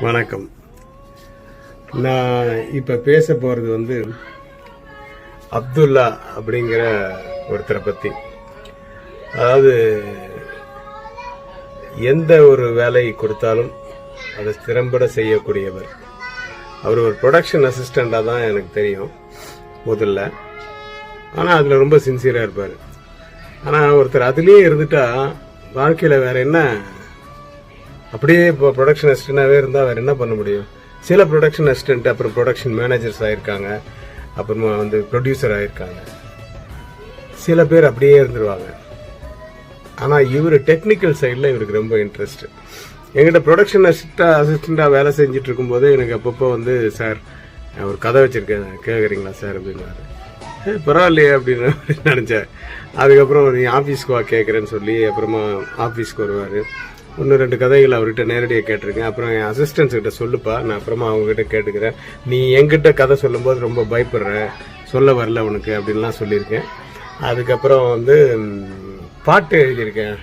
வணக்கம். நான் இப்போ பேச போகிறது வந்து அப்துல்லா அப்படிங்கிற ஒருத்தரை பற்றி. அதாவது எந்த ஒரு வேலை கொடுத்தாலும் அதை திறம்பட செய்யக்கூடியவர். அவர் ஒரு ப்ரொடக்ஷன் அசிஸ்டண்டாக தான் எனக்கு தெரியும் முதல்ல. ஆனால் அதில் ரொம்ப சின்சியராக இருப்பார். ஆனால் ஒருத்தர் அதுலேயே இருந்துட்டா வாழ்க்கையில் வேற என்ன, அப்படியே இப்போ ப்ரொடக்ஷன் அசிஸ்டண்டாகவே இருந்தால் வேறு என்ன பண்ண முடியும்? சில ப்ரொடக்ஷன் அசிஸ்டண்ட் அப்புறம் ப்ரொடக்ஷன் மேனேஜர்ஸ் ஆகிருக்காங்க, அப்புறமா வந்து ப்ரொடியூசர் ஆகிருக்காங்க. சில பேர் அப்படியே இருந்துருவாங்க. ஆனால் இவர் டெக்னிக்கல் சைடில் இவருக்கு ரொம்ப இன்ட்ரெஸ்ட். எங்கிட்ட ப்ரொடக்ஷன் அசிஸ்டண்டாக வேலை செஞ்சுட்டு இருக்கும்போது எனக்கு அப்பப்போ வந்து, சார் ஒரு கதை வச்சுருக்கேன் கேட்குறீங்களா சார் அப்படின்னாரு. பரவாயில்லையே அப்படின்னு நினச்சேன். அதுக்கப்புறம் நீ ஆஃபீஸ்க்கு வா கேட்குறேன்னு சொல்லி அப்புறமா ஆஃபீஸ்க்கு வருவார். ஒன்று ரெண்டு கதைகள் அவர்கிட்ட நேரடியாக கேட்டிருக்கேன். அப்புறம் என் அசிஸ்டன்ஸ் கிட்ட சொல்லுப்பா, நான் அப்புறமா அவங்ககிட்ட கேட்டுக்கிறேன். நீ என்கிட்ட கதை சொல்லும்போது ரொம்ப பயப்படுற, சொல்ல வரல உனக்கு அப்படின்லாம் சொல்லியிருக்கேன். அதுக்கப்புறம் வந்து பாட்டு எழுதியிருக்கேன்,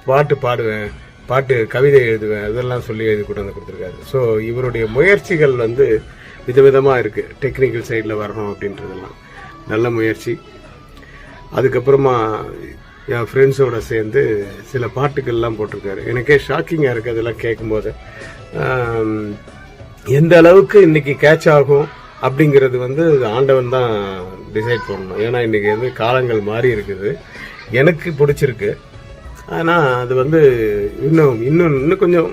பாட்டு பாடுவேன், பாட்டு கவிதை எழுதுவேன், அதெல்லாம் சொல்லி எழுதி கொண்டு வந்து கொடுத்துருக்காரு. ஸோ இவருடைய முயற்சிகள் வந்து விதவிதமாக இருக்குது. டெக்னிக்கல் சைடில் வரணும் அப்படின்றதெல்லாம் நல்ல முயற்சி. அதுக்கப்புறமா என் ஃப்ரெண்ட்ஸோடு சேர்ந்து சில பாட்டுகள்லாம் போட்டிருக்காரு. எனக்கே ஷாக்கிங்காக இருக்குது அதெல்லாம் கேட்கும்போது. எந்த அளவுக்கு இன்னைக்கு கேட்ச் ஆகும் அப்படிங்கிறது வந்து ஆண்டவன் தான் டிசைட் பண்ணணும். ஏன்னா இன்னைக்கு வந்து காலங்கள் மாறி இருக்குது. எனக்கு பிடிச்சிருக்கு. ஆனால் அது வந்து இன்னும் கொஞ்சம்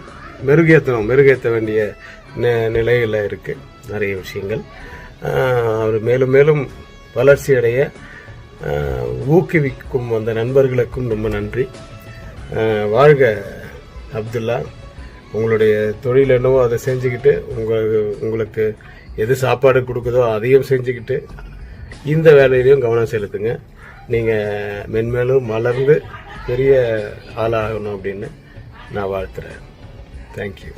மெருகேற்ற வேண்டிய நிலையில் இருக்குது நிறைய விஷயங்கள். அவர் மேலும் மேலும் வளர்ச்சி அடைய ஊக்குவிக்கும் அந்த நண்பர்களுக்கும் ரொம்ப நன்றி. வாழ்க அப்துல்லா. உங்களுடைய தொழில் என்னவோ அதை செஞ்சுக்கிட்டு உங்களுக்கு எது சாப்பாடு கொடுக்குதோ அதையும் செஞ்சுக்கிட்டு இந்த வேலையிலையும் கவனம் செலுத்துங்க. நீங்கள் மென்மேலும் வளர்ந்து பெரிய ஆளாகணும் அப்படின்னு நான் வாழ்த்துறேன். தேங்க்யூ.